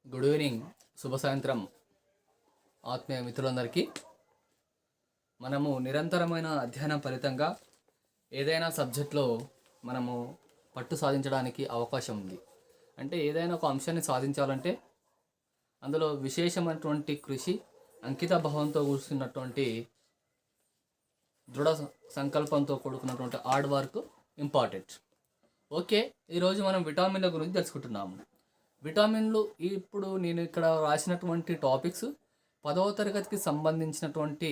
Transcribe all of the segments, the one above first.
Good evening, శుభ సాయంత్రం ఆత్మీయ మిత్రులందరికీ. మనము నిరంతరమైన అధ్యయనం ఫలితంగా ఏదైనా సబ్జెక్ట్లో మనము పట్టు సాధించడానికి అవకాశం ఉంది. అంటే ఏదైనా ఒక అంశాన్ని సాధించాలంటే అందులో విశేషమైనటువంటి కృషి, అంకిత భావంతో కూర్చున్నటువంటి దృఢ సంకల్పంతో కూడుకున్నటువంటి హార్డ్ వర్క్ ఇంపార్టెంట్. ఓకే, ఈరోజు మనం విటమిన్ల గురించి తెలుసుకుంటున్నాము. విటమిన్లు ఇప్పుడు నేను ఇక్కడ రాసినటువంటి టాపిక్స్ 10వ తరగతికి సంబంధించినటువంటి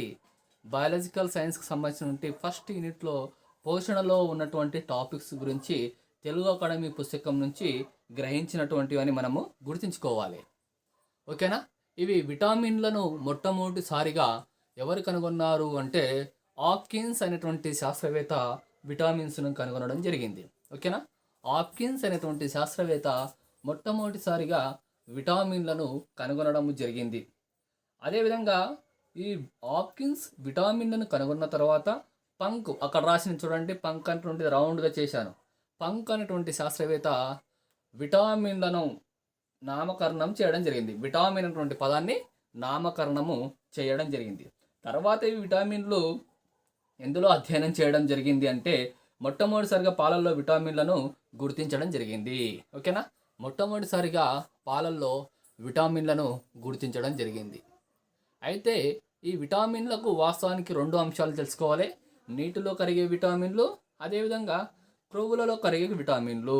బయాలజికల్ సైన్స్కి సంబంధించినటువంటి ఫస్ట్ యూనిట్లో పోషణలో ఉన్నటువంటి టాపిక్స్ గురించి తెలుగు అకాడమీ పుస్తకం నుంచి గ్రహించినటువంటివి అని మనము గుర్తుంచుకోవాలి. ఓకేనా? ఇవి విటమిన్లను మొట్టమొదటిసారిగా ఎవరు కనుగొన్నారు అంటే హాప్కిన్స్ అనేటువంటి శాస్త్రవేత్త విటమిన్స్ను కనుగొనడం జరిగింది. ఓకేనా? హాప్కిన్స్ అనేటువంటి శాస్త్రవేత్త మొట్టమొదటిసారిగా విటమిన్లను కనుగొనడం జరిగింది. అదేవిధంగా ఈ హాప్కిన్స్ విటమిన్లను కనుగొన్న తర్వాత పంక్, అక్కడ రాసిన చూడండి, పంక్ అనేటువంటిది రౌండ్గా చేశాను. పంక్ అనేటువంటి శాస్త్రవేత్త విటమిన్లను నామకరణం చేయడం జరిగింది. విటమిన్ అనేటువంటి పదాన్ని నామకరణము చేయడం జరిగింది. తర్వాత ఈ విటమిన్లు ఎందులో అధ్యయనం చేయడం జరిగింది అంటే మొట్టమొదటిసారిగా పాలల్లో విటమిన్లను గుర్తించడం జరిగింది. ఓకేనా? మొట్టమొదటిసారిగా పాలల్లో విటమిన్లను గుర్తించడం జరిగింది. అయితే ఈ విటమిన్లకు వాస్తవానికి 2 అంశాలు తెలుసుకోవాలి. నీటిలో కరిగే విటమిన్లు, అదేవిధంగా క్రొవ్వులలో కరిగే విటమిన్లు.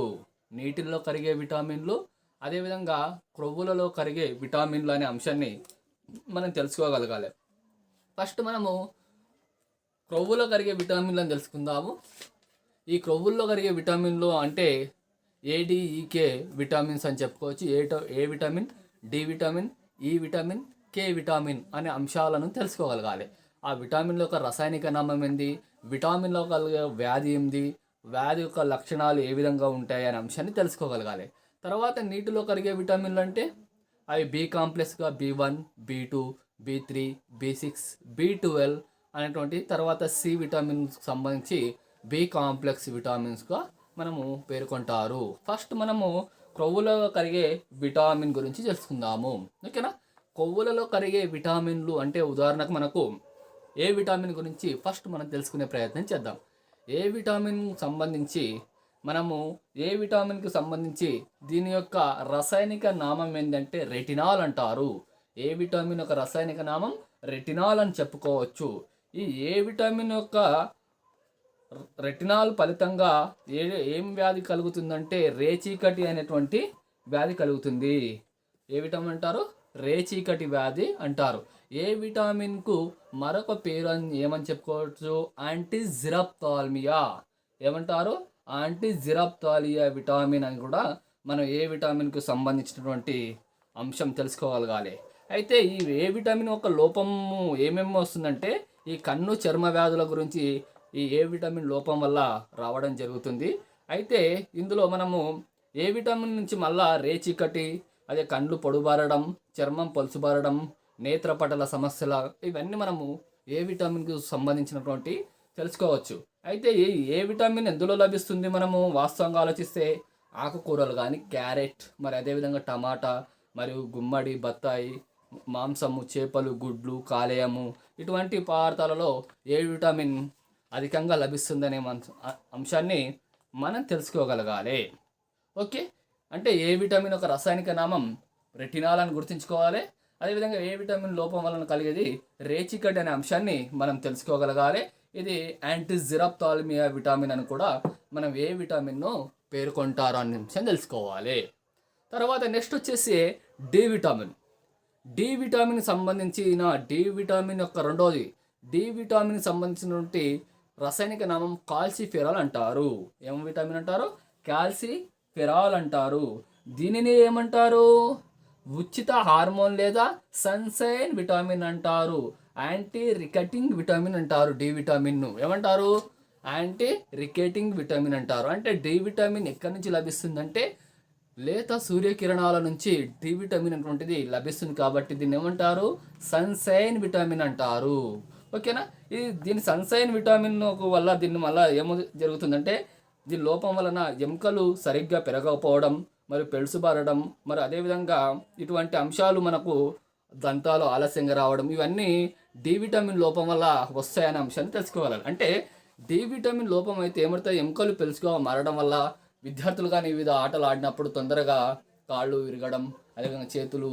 నీటిలో కరిగే విటమిన్లు, అదేవిధంగా క్రొవ్వులలో కరిగే విటమిన్లు అనే అంశాన్ని మనం తెలుసుకోగలగాలి. ఫస్ట్ మనము క్రొవ్వులో కరిగే విటమిన్లను తెలుసుకుందాము. ఈ క్రొవ్వుల్లో కరిగే విటమిన్లు అంటే ఏడిఈకే విటమిన్స్ అని చెప్పుకోవచ్చు. ఏ vitamin, D vitamin, E vitamin, K vitamin అనే అంశాలను తెలుసుకోగలగాలి. ఆ విటమిన్ల యొక్క రసాయనిక నామం ఏంది, విటమిన్లో కలిగే వ్యాధి ఏంది, వ్యాధి యొక్క లక్షణాలు ఏ విధంగా ఉంటాయి అనే అంశాన్ని తెలుసుకోగలగాలి. తర్వాత నీటిలో కరిగే విటమిన్లు అంటే అవి B కాంప్లెక్స్గా B1, B2, B3, B6, B12 అనేటువంటి, తర్వాత సి విటమిన్స్కి సంబంధించి బి కాంప్లెక్స్ విటమిన్స్గా మనము పేర్కొంటారు. ఫస్ట్ మనము క్రొవ్వులలో కరిగే విటమిన్ గురించి తెలుసుకుందాము. ఓకేనా? కొవ్వులలో కరిగే విటమిన్లు అంటే ఉదాహరణకు మనకు ఏ విటమిన్ గురించి ఫస్ట్ మనం తెలుసుకునే ప్రయత్నం చేద్దాం. ఏ విటమిన్ సంబంధించి మనము ఏ విటమిన్కి సంబంధించి దీని యొక్క రసాయనిక నామం ఏంటంటే రెటినాల్ అంటారు. ఏ విటమిన్ యొక్క రసాయనిక నామం రెటినాల్ అని చెప్పుకోవచ్చు. ఈ ఏ విటమిన్ యొక్క రెటినాల్ ఫలితంగా ఏం వ్యాధి కలుగుతుందంటే రేచీకటి అనేటువంటి వ్యాధి కలుగుతుంది. ఏ విటమిన్ అంటారు? రేచీకటి వ్యాధి అంటారు. ఏ విటమిన్కు మరొక పేరు ఏమని చెప్పుకోవచ్చు? యాంటీజిరప్థాల్మియా. ఏమంటారు? యాంటీజిరప్థాలియా విటమిన్ అని కూడా మనం ఏ విటమిన్కు సంబంధించినటువంటి అంశం తెలుసుకోగలగాలి. అయితే ఈ ఏ విటమిన్ యొక్క లోపము ఏమేమి వస్తుందంటే ఈ కన్ను చర్మ వ్యాధుల గురించి ఈ ఏ విటమిన్ లోపం వల్ల రావడం జరుగుతుంది. అయితే ఇందులో మనము ఏ విటమిన్ నుంచి మళ్ళా రేచీకటి, అదే కండ్లు పొడుబారడం, చర్మం పలుసుబారడం, నేత్రపటల సమస్యల, ఇవన్నీ మనము ఏ విటమిన్కు సంబంధించినటువంటి తెలుసుకోవచ్చు. అయితే ఏ విటమిన్ ఎందులో లభిస్తుంది? మనము వాస్తవంగా ఆలోచిస్తే ఆకుకూరలు కానీ, క్యారెట్, మరి అదేవిధంగా టమాటా, మరియు గుమ్మడి, బత్తాయి, మాంసము, చేపలు, గుడ్లు, కాలేయము, ఇటువంటి పదార్థాలలో ఏ విటమిన్ అధికంగా లభిస్తుందనే అంశాన్ని మనం తెలుసుకోగలగాలి. ఓకే, అంటే ఏ విటమిన్ ఒక రసాయనిక నామం రెటినాల్ అని గుర్తుంచుకోవాలి. అదేవిధంగా ఏ విటమిన్ లోపం వలన కలిగేది రేచికట్ అనే అంశాన్ని మనం తెలుసుకోగలగాలి. ఇది యాంటీజిరప్థాల్మియా విటమిన్ అని కూడా మనం ఏ విటమిన్ను పేర్కొంటారు అనే అంశం తెలుసుకోవాలి. తర్వాత నెక్స్ట్ వచ్చేసి డి విటమిన్. డి విటమిన్ సంబంధించిన డి విటమిన్ యొక్క రెండోది, డి విటమిన్ సంబంధించినటువంటి రసాయనిక నామం కాల్సిఫెరాల్ అంటారు. ఏం విటమిన్ అంటారు? కాల్సిఫెరాల్ అంటారు. దీనిని ఏమంటారు? ఉచిత హార్మోన్ లేదా సన్షైన్ విటమిన్ అంటారు. యాంటీ రికెటింగ్ విటమిన్ అంటారు. డి విటమిన్ను ఏమంటారు? యాంటీ రికెటింగ్ విటమిన్ అంటారు. అంటే డి విటమిన్ ఎక్కడి నుంచి లభిస్తుందంటే లేత సూర్యకిరణాల నుంచి డి విటమిన్ అటువంటిది లభిస్తుంది. కాబట్టి దీన్ని ఏమంటారు? సన్షైన్ విటమిన్ అంటారు. ఓకేనా? దీని సన్షైన్ విటమిన్ వల్ల దీని వల్ల ఏమో జరుగుతుందంటే దీని లోపం వలన ఎముకలు సరిగ్గా పెరగకపోవడం, మరి పెళుసు బారడం, మరి అదేవిధంగా ఇటువంటి అంశాలు మనకు దంతాలు ఆలస్యంగా రావడం, ఇవన్నీ డి విటమిన్ లోపం వల్ల వస్తాయనే అంశాన్ని తెలుసుకోవాలి. అంటే డి విటమిన్ లోపం అయితే ఏమవుతాయి, ఎముకలు పెలుసుగా మారడం వల్ల విద్యార్థులు కానీ వివిధ ఆటలు ఆడినప్పుడు తొందరగా కాళ్ళు విరగడం, అదేవిధంగా చేతులు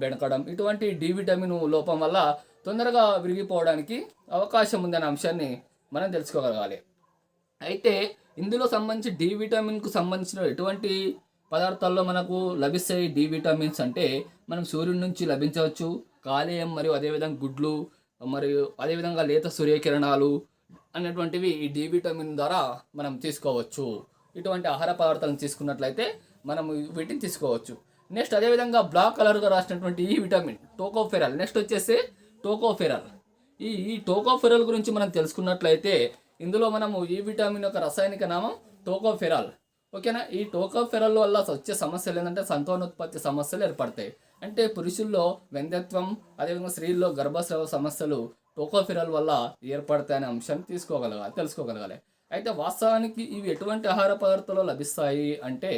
బెణకడం, ఇటువంటి డి విటమిన్ లోపం వల్ల తొందరగా విరిగిపోవడానికి అవకాశం ఉందనే అంశాన్ని మనం తెలుసుకోగలగాలి. అయితే ఇందులో సంబంధించి డి విటమిన్కు సంబంధించిన ఎటువంటి పదార్థాల్లో మనకు లభిస్తాయి డి విటమిన్స్ అంటే, మనం సూర్యుడి నుంచి లభించవచ్చు, కాలేయం మరియు అదేవిధంగా గుడ్లు మరియు అదేవిధంగా లేత సూర్యకిరణాలు అనేటువంటివి ఈ డి విటమిన్ ద్వారా మనం తీసుకోవచ్చు. ఇటువంటి ఆహార పదార్థాలను తీసుకున్నట్లయితే మనం వీటిని తీసుకోవచ్చు. నెక్స్ట్ అదేవిధంగా బ్లాక్ కలర్గా రాసినటువంటి ఈ విటమిన్ టోకోఫెరల్. నెక్స్ట్ వచ్చేసి టోకోఫెరల్. ఈ టోకోఫెరల్ గురించి మనం తెలుసుకున్నట్లయితే ఇందులో మనము ఈ విటమిన్ యొక్క రసాయనిక నామం టోకోఫెరాల్. ఓకేనా. ఈ టోకోఫెరాల్ వల్ల వచ్చే సమస్యలు ఏంటంటే సంతానోత్పత్తి సమస్యలు ఏర్పడతాయి. అంటే పురుషుల్లో వెంధ్యత్వం, అదేవిధంగా స్త్రీల్లో గర్భస్రావ సమస్యలు టోకోఫెరాల్ వల్ల ఏర్పడతాయనే అంశాన్ని తెలుసుకోగలగాలి. అయితే వాస్తవానికి ఇవి ఎటువంటి ఆహార పదార్థాలు లభిస్తాయి అంటే,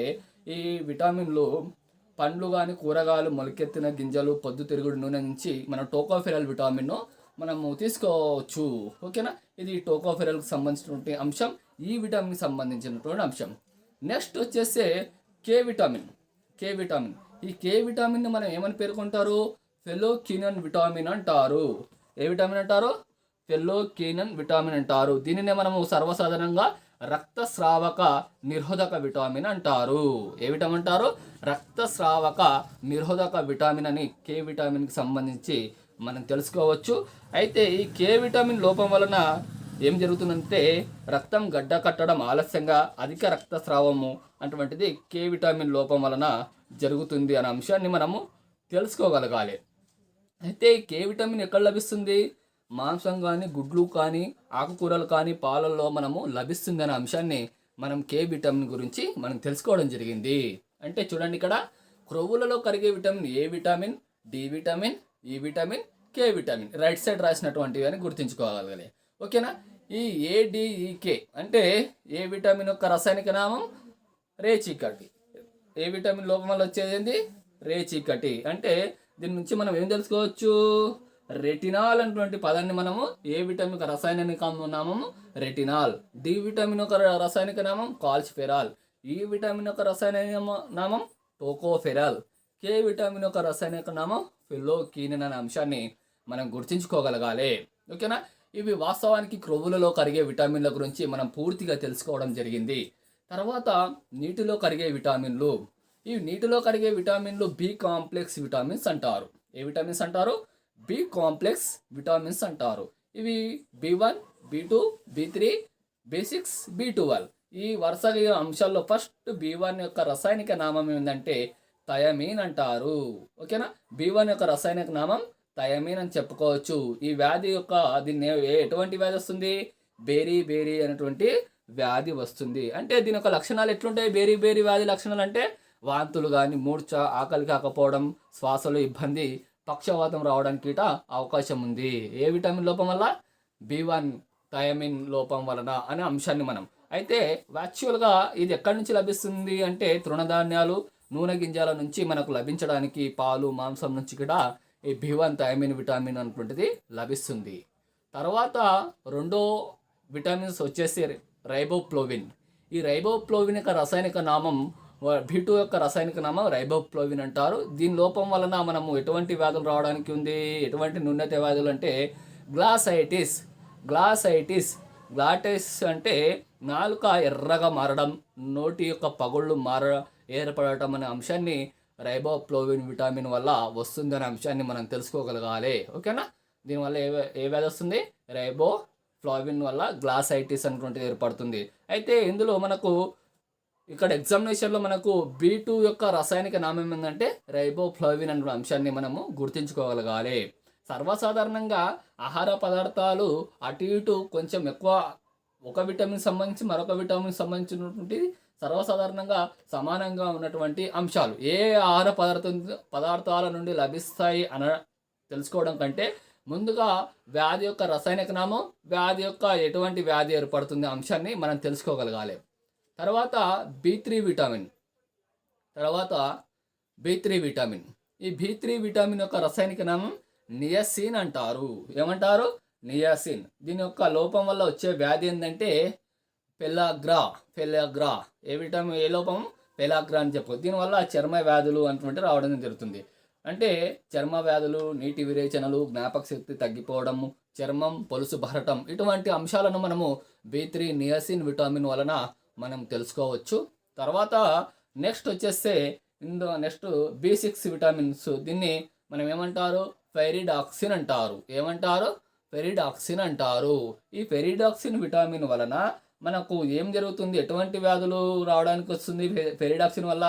ఈ విటమిన్లు పండ్లు కానీ, కూరగాయలు, మొలకెత్తిన గింజలు, పొద్దుతిరుగుడు నూనె నుంచి మనం టోకోఫెరాల్ విటమిన్ను మనము తీసుకోవచ్చు. ఓకేనా. ఇది టోకోఫెరాల్కి సంబంధించినటువంటి అంశం, ఈ విటమిన్కి సంబంధించినటువంటి అంశం. నెక్స్ట్ వచ్చేసి కే విటమిన్. ఈ కే విటమిన్ని మనం ఏమని పేర్కొంటారు, ఫెలోక్వినన్ విటమిన్ అంటారు. ఏ విటమిన్ అంటారు, ఫెలోక్వినన్ విటమిన్ అంటారు. దీనినే మనము సర్వసాధారణంగా రక్తస్రావక నిరోధక విటమిన్ అంటారు. ఏ విటమిన్ అంటారు, రక్తస్రావక నిరోధక విటమిన్ అని కే విటమిన్కి సంబంధించి మనం తెలుసుకోవచ్చు. అయితే ఈ కే విటమిన్ లోపం వలన ఏం జరుగుతుందంటే, రక్తం గడ్డ కట్టడం ఆలస్యంగా, అధిక రక్తస్రావము అటువంటిది కే విటమిన్ లోపం వలన జరుగుతుంది అనే అంశాన్ని మనము తెలుసుకోగలగాలి. అయితే కే విటమిన్ ఎక్కడ లభిస్తుంది, మాంసం కానీ, గుడ్లు కానీ, ఆకుకూరలు కానీ, పాలల్లో మనము లభిస్తుంది అనే అంశాన్ని మనం కే విటమిన్ గురించి మనం తెలుసుకోవడం జరిగింది. అంటే చూడండి, ఇక్కడ క్రొవ్వులలో కరిగే vitamin A vitamin, D vitamin, E vitamin, K vitamin right side రాసినటువంటివి అని గుర్తుంచుకోగలగాలి. ఓకేనా. ఈ ఏడిఈకే అంటే ఏ విటమిన్ యొక్క రసాయనిక నామం రేచీకటి. ఏ విటమిన్ లోపం వల్ల వచ్చేది ఏంది, రేచీకటి. అంటే దీని నుంచి మనం ఏం తెలుసుకోవచ్చు, రెటినాల్ అనేటువంటి పదాన్ని మనము ఏ విటమిన్ యొక్క రసాయనిక నామం రెటినాల్, డి విటమిన్ యొక్క రసాయనిక నామం కాల్సిఫెరాల్, ఈ విటమిన్ యొక్క రసాయనిక నామం టోకోఫెరాల్, కే విటమిన్ యొక్క రసాయనిక నామం ఫెలోక్వినన్ అనే అంశాన్ని మనం గుర్తుంచుకోగలగాలి. ఓకేనా. ఇవి వాస్తవానికి క్రొవ్వులలో కరిగే విటమిన్ల గురించి మనం పూర్తిగా తెలుసుకోవడం జరిగింది. తర్వాత నీటిలో కరిగే విటమిన్లు. ఈ నీటిలో కరిగే విటమిన్లు బి కాంప్లెక్స్ విటమిన్స్ అంటారు. ఏ విటమిన్స్ అంటారు, బి కాంప్లెక్స్ విటమిన్స్ అంటారు. ఇవి B1, B2, B3, B6, B12 ఈ వరుసగా అంశాల్లో ఫస్ట్ B1 యొక్క రసాయనిక నామం ఏంటంటే థయమిన్ అంటారు. ఓకేనా. B1 యొక్క రసాయనిక నామం థయమిన్ అని చెప్పుకోవచ్చు. ఈ వ్యాధి యొక్క దీన్ని ఎటువంటి వ్యాధి వస్తుంది, బేరీ అనేటువంటి వ్యాధి వస్తుంది. అంటే దీని యొక్క లక్షణాలు ఎట్లుంటాయి, బేరీ వ్యాధి లక్షణాలు అంటే వాంతులు కానీ, మూర్ఛ, ఆకలి కాకపోవడం, శ్వాసలో ఇబ్బంది, పక్షవాతం రావడానికి అవకాశం ఉంది. ఏ విటమిన్ లోపం వల్ల, B1 థయమిన్ లోపం వలన అనే అంశాన్ని మనం. అయితే యాక్చువల్గా ఇది ఎక్కడి నుంచి లభిస్తుంది అంటే తృణధాన్యాలు, నూనె గింజల నుంచి మనకు లభించడానికి, పాలు, మాంసం నుంచి కూడా ఈ B1 థయమిన్ విటమిన్ అనేటువంటిది లభిస్తుంది. తర్వాత రెండో విటమిన్స్ వచ్చేసి రైబోఫ్లోవిన్. ఈ రైబోఫ్లోవిన్ యొక్క రసాయనిక నామం B2 యొక్క రసాయనిక నామం రైబోఫ్లోవిన్ అంటారు. దీని లోపం వలన మనము ఎటువంటి వ్యాధులు రావడానికి ఉంది, ఎటువంటి నున్నత వ్యాధులు అంటే గ్లాటైటిస్ అంటే నాలుక ఎర్రగా మారడం, నోటి యొక్క పగుళ్ళు ఏర్పడటం అనే అంశాన్ని రైబోఫ్లోవిన్ విటమిన్ వల్ల వస్తుందనే అంశాన్ని మనం తెలుసుకోగలగాలి. ఓకేనా. దీనివల్ల ఏ వ్యాధి వస్తుంది, రైబోఫ్లోవిన్ వల్ల గ్లాసైటిస్ అనేటువంటిది ఏర్పడుతుంది. అయితే ఇందులో మనకు ఇక్కడ ఎగ్జామినేషన్లో మనకు B2 యొక్క రసాయనిక నామం ఏంటంటే రైబోఫ్లోవిన్ అనే అంశాన్ని మనము గుర్తుంచుకోగలగాలి. సర్వసాధారణంగా ఆహార పదార్థాలు అటు ఇటు కొంచెం ఎక్కువ, ఒక విటమిన్ సంబంధించి మరొక విటమిన్ సంబంధించినటువంటి సర్వసాధారణంగా సమానంగా ఉన్నటువంటి అంశాలు ఏ ఆహార పదార్థాల నుండి లభిస్తాయి తెలుసుకోవడం కంటే ముందుగా వ్యాధి యొక్క రసాయనిక నామం, వ్యాధి యొక్క ఎటువంటి వ్యాధి ఏర్పడుతుంది అంశాన్ని మనం తెలుసుకోగలగాలి. తర్వాత B3 విటమిన్. తర్వాత B3 విటమిన్. ఈ B3 విటమిన్ యొక్క రసాయనిక నామం నియాసిన్ అంటారు. ఏమంటారు? నియాసిన్. దీని యొక్క లోపం వల్ల వచ్చే వ్యాధి ఏంటంటే పెలాగ్రా. ఏ లోపం? పెలాగ్రా అని చెప్పు. దీనివల్ల చర్మ వ్యాధులు అటువంటి రావడం జరుగుతుంది. అంటే చర్మ వ్యాధులు, నీటి విరేచనలు, జ్ఞాపక శక్తి తగ్గిపోవడము, చర్మం పొలుసు బరటం, ఇటువంటి అంశాలను మనము B3 నియాసిన్ విటమిన్ వలన మనం తెలుసుకోవచ్చు. తర్వాత నెక్స్ట్ వచ్చేస్తే నెక్స్ట్ B6 విటమిన్స్. దీన్ని మనం ఏమంటారు? ఫెరిడాక్సిన్ అంటారు. ఏమంటారు? ఫెరిడాక్సిన్ అంటారు. ఈ ఫెరిడాక్సిన్ విటమిన్ వలన మనకు ఏం జరుగుతుంది? ఎటువంటి వ్యాధులు రావడానికి వస్తుంది? ఫెరిడాక్సిన్ వల్ల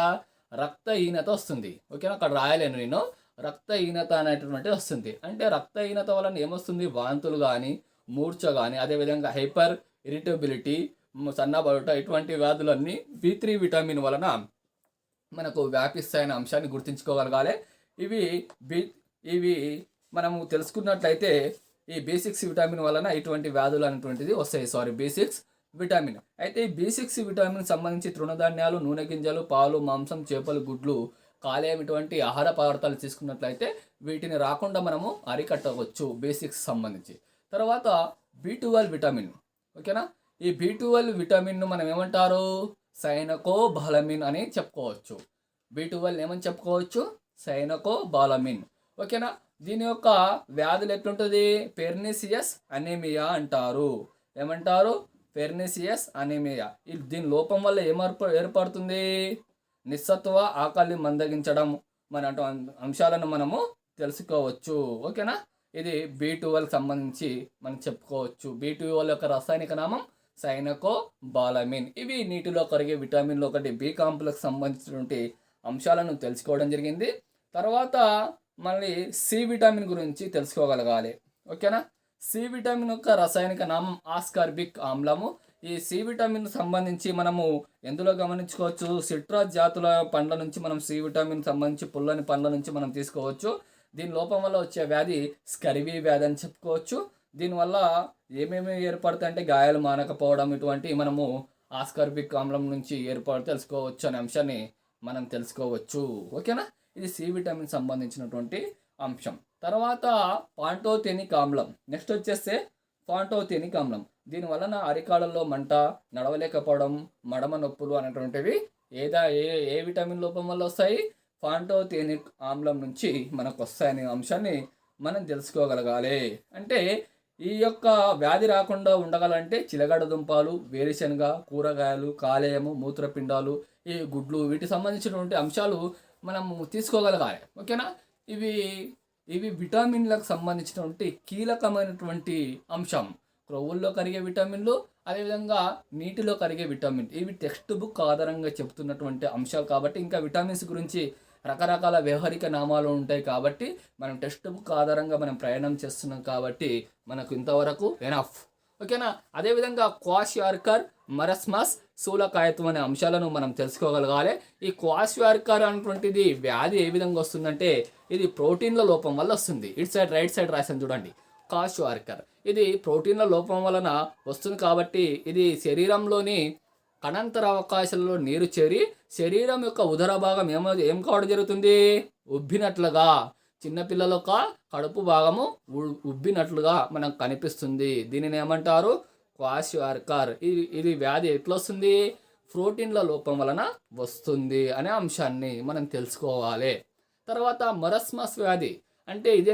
రక్తహీనత వస్తుంది. ఓకేనా? అక్కడ రాయలేను నేను. రక్తహీనత అనేటువంటిది వస్తుంది. అంటే రక్తహీనత వలన ఏమొస్తుంది? వాంతులు కానీ, మూర్ఛ కానీ, అదేవిధంగా హైపర్ ఇరిటబిలిటీ, సన్నబడుట, ఇటువంటి వ్యాధులన్నీ B3 విటమిన్ వలన మనకు వ్యాపిస్తాయనే అంశాన్ని గుర్తుంచుకోగలగాలి. ఇవి మనము తెలుసుకున్నట్లయితే ఈ B6 విటమిన్ వలన ఇటువంటి వ్యాధులు అనేటువంటిది వస్తాయి. B6 vitamin. అయితే ఈ B6 విటమిన్ సంబంధించి తృణధాన్యాలు, నూనె గింజలు, పాలు, మాంసం, చేపలు, గుడ్లు, కాలేయం ఇటువంటి ఆహార పదార్థాలు తీసుకున్నట్లయితే వీటిని రాకుండా మనము అరికట్టవచ్చు B6 సంబంధించి. తర్వాత B12 విటమిన్. ఓకేనా? ఈ B12 విటమిన్ను మనం ఏమంటారు? సైనకోబాలమిన్ అని చెప్పుకోవచ్చు. B12 ఏమని చెప్పుకోవచ్చు? సైనకోబాలమిన్. ఓకేనా? దీని యొక్క వ్యాధులు ఎట్లుంటుంది? పెర్నిసియస్ అనీమియా అంటారు. ఏమంటారు? పెర్నిసియస్ అనీమియా. దీని లోపం వల్ల ఏర్పడుతుంది? నిస్సత్వ, ఆకలి మందగించడం, మన అంశాలను మనము తెలుసుకోవచ్చు. ఓకేనా? ఇది B12 సంబంధించి మనం చెప్పుకోవచ్చు. B12 యొక్క రసాయనిక నామం సైనకోబాలమిన్. ఇవి నీటిలో కరిగే విటమిన్లు ఒకటి. B కాంప్లెక్స్ సంబంధించినటువంటి అంశాలను తెలుసుకోవడం జరిగింది. తర్వాత మళ్ళీ C విటమిన్ గురించి తెలుసుకోగలగాలి. ఓకేనా? C విటమిన్ యొక్క రసాయనిక నామం ఆస్కార్బిక్ ఆమ్లము. ఈ C విటమిన్ సంబంధించి మనము ఎందులో గమనించుకోవచ్చు? సిట్రస్ జాతుల పండ్ల నుంచి మనం C విటమిన్ సంబంధించి పుల్లని పండ్ల నుంచి మనం తీసుకోవచ్చు. దీని లోపం వల్ల వచ్చే వ్యాధి స్కర్వీ వ్యాధి అని చెప్పుకోవచ్చు. దీనివల్ల ఏమేమి ఏర్పడతాయంటే గాయాలు మానకపోవడం, ఇటువంటి మనము ఆస్కార్బిక్ ఆమ్లం నుంచి తెలుసుకోవచ్చు అనే అంశాన్ని మనం తెలుసుకోవచ్చు. ఓకేనా? ఇది C విటమిన్ సంబంధించినటువంటి అంశం. తర్వాత పాంటోథెనిక్ ఆమ్లం. నెక్స్ట్ వచ్చేస్తే పాంటోథెనిక్ ఆమ్లం. దీని వలన అరికాళ్ళలో మంట, నడవలేకపోవడం, మడమ నొప్పులు అనేటువంటివి ఏ విటమిన్ లోపం వల్ల వస్తాయి? పాంటోథెనిక్ ఆమ్లం నుంచి మనకు వస్తాయనే అంశాన్ని మనం తెలుసుకోగలగాలి. అంటే ఈ యొక్క వ్యాధి రాకుండా ఉండగలంటే చిలగడ దుంపలు, వేరుశనగ, కూరగాయలు, కాలేయము, మూత్రపిండాలు, ఈ గుడ్లు, వీటికి సంబంధించినటువంటి అంశాలు మనము తీసుకోగలగాలి. ఓకేనా? ఇవి విటమిన్లకు సంబంధించినటువంటి కీలకమైనటువంటి అంశం. క్రొవ్వుల్లో కరిగే విటమిన్లు, అదేవిధంగా నీటిలో కరిగే విటమిన్. ఇవి టెక్స్ట్ బుక్ ఆధారంగా చెప్తున్నటువంటి అంశాలు కాబట్టి, ఇంకా విటమిన్స్ గురించి రకరకాల వ్యవహారిక నామాలు ఉంటాయి కాబట్టి మనం టెక్స్ట్ బుక్ ఆధారంగా మనం ప్రయాణం చేస్తున్నాం కాబట్టి మనకు ఇంతవరకు ఎనఫ్. ఓకేనా? అదేవిధంగా క్వాషియార్కర్, మరస్మస్, స్థూలకాయత్వం అనే అంశాలను మనం తెలుసుకోగలగాలి. ఈ క్వాషియార్కర్ అనేటువంటిది వ్యాధి ఏ విధంగా వస్తుందంటే ఇది ప్రోటీన్ల లోపం వల్ల వస్తుంది. ఇటు సైడ్ రైట్ సైడ్ రాసాను చూడండి. క్వాషియార్కర్ ఇది ప్రోటీన్ల లోపం వలన వస్తుంది కాబట్టి ఇది శరీరంలోని కణంతర అవకాశాలలో నీరు చేరి శరీరం యొక్క ఉదర భాగం ఏం కావడం జరుగుతుంది? ఉబ్బినట్లుగా. చిన్నపిల్లల యొక్క కడుపు భాగము ఉబ్బినట్లుగా మనకు కనిపిస్తుంది. దీనిని ఏమంటారు? క్వాషియార్కర్. ఇది వ్యాధి ఎట్లా వస్తుంది? ప్రోటీన్ల లోపం వలన వస్తుంది అనే అంశాన్ని మనం తెలుసుకోవాలి. తర్వాత మరస్మస్ వ్యాధి అంటే ఇది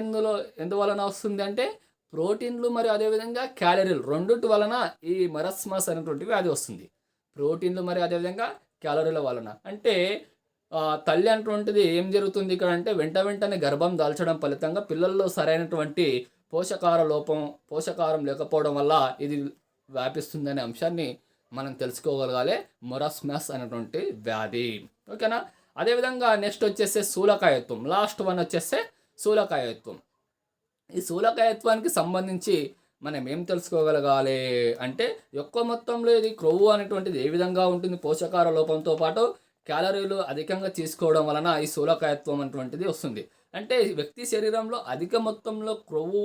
ఎందువలన వస్తుంది అంటే ప్రోటీన్లు మరియు అదేవిధంగా క్యాలరీలు రెండింటి వలన ఈ మరస్మస్ అనేటువంటి వ్యాధి వస్తుంది. ప్రోటీన్లు మరియు అదేవిధంగా క్యాలరీల వలన. అంటే తల్లి అటువంటిది ఏం జరుగుతుంది ఇక్కడ అంటే వెంటనే గర్భం దాల్చడం ఫలితంగా పిల్లల్లో సరైనటువంటి పోషకారం లేకపోవడం వల్ల ఇది వ్యాపిస్తుందనే అంశాన్ని మనం తెలుసుకోగలగాలి. మొరస్మస్ అనేటువంటి వ్యాధి. ఓకేనా? అదేవిధంగా నెక్స్ట్ వచ్చేస్తే స్థూలకాయత్వం. లాస్ట్ వన్ వచ్చేస్తే స్థూలకాయత్వం. ఈ స్థూలకాయత్వానికి సంబంధించి మనం ఏం తెలుసుకోగలగాలి అంటే ఎక్కువ మొత్తంలో ఇది క్రొవ్వు అనేటువంటిది ఏ విధంగా ఉంటుంది? పోషకాల లోపంతో పాటు క్యాలరీలు అధికంగా తీసుకోవడం వలన ఈ స్థూలకాయత్వం అనేటువంటిది వస్తుంది. అంటే వ్యక్తి శరీరంలో అధిక మొత్తంలో క్రొవ్వు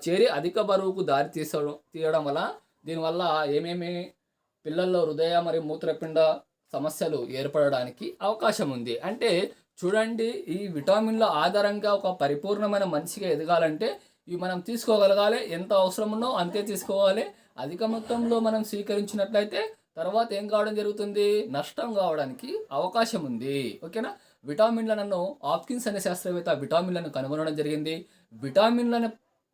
చేరి అధిక బరువుకు దారి తీయడం వల్ల దీనివల్ల ఏమేమి పిల్లల్లో హృదయ మరియు మూత్రపిండ సమస్యలు ఏర్పడడానికి అవకాశం ఉంది. అంటే చూడండి, ఈ విటమిన్ల ఆధారంగా ఒక పరిపూర్ణమైన మనిషిగా ఎదగాలంటే ఇవి మనం తీసుకోగలగాలి. ఎంత అవసరం ఉన్నో అంతే తీసుకోవాలి. అధిక మొత్తంలో మనం స్వీకరించినట్లయితే తర్వాత ఏం కావడం జరుగుతుంది, నష్టం కావడానికి అవకాశం ఉంది. ఓకేనా. విటామిన్లను హాప్కిన్స్ అనే శాస్త్రవేత్త విటామిన్లను కనుగొనడం జరిగింది. విటామిన్ల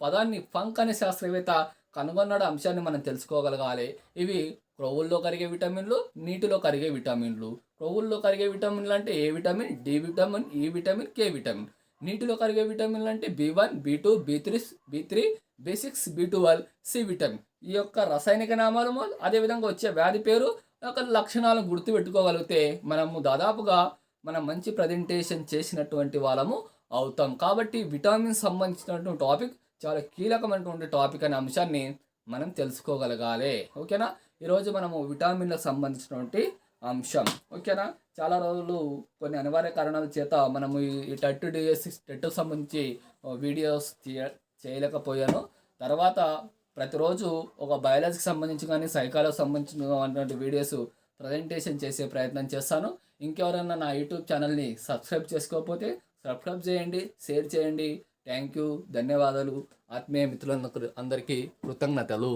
పదాన్ని ఫంక్ అనే శాస్త్రవేత్త కనుగొన్న అంశాన్ని మనం తెలుసుకోగలగాలి. ఇవి క్రొవ్వుల్లో కరిగే విటమిన్లు, నీటిలో కరిగే విటమిన్లు. క్రొవ్వుల్లో కరిగే విటమిన్లు అంటే ఏ vitamin, D vitamin, E vitamin, K vitamin. నీటిలో కరిగే విటమిన్లు అంటే B1, B2, B3, B6, B12, C vitamin. ఈ యొక్క రసాయనిక నామాలు, అదేవిధంగా వచ్చే వ్యాధి పేరు, యొక్క లక్షణాలను గుర్తుపెట్టుకోగలిగితే మనము దాదాపుగా మనం మంచి ప్రజెంటేషన్ చేసినటువంటి వాళ్ళము అవుతాం. కాబట్టి విటమిన్ సంబంధించినటువంటి టాపిక్ చాలా కీలకమైనటువంటి టాపిక్ అనే అంశాన్ని మనం తెలుసుకోగలగాలి. ఓకేనా. ఈరోజు మనము విటామిన్లకు సంబంధించినటువంటి అంశం. ఓకేనా. చాలా రోజులు కొన్ని అనివార్య కారణాల చేత మనము ఈ టెట్ డిఎస్సి టెట్కు సంబంధించి వీడియోస్ చేయలేకపోయాను. తర్వాత ప్రతిరోజు ఒక బయాలజీకి సంబంధించి కానీ సైకాలజీకి సంబంధించినటువంటి వీడియోస్ ప్రజెంటేషన్ చేసే ప్రయత్నం చేస్తాను. ఇంకెవరైనా నా యూట్యూబ్ ఛానల్ని సబ్స్క్రైబ్ చేసుకోకపోతే సబ్స్క్రైబ్ చేయండి, షేర్ చేయండి. థ్యాంక్ యూ, ధన్యవాదాలు. ఆత్మీయ మిత్రులందరికీ కృతజ్ఞతలు.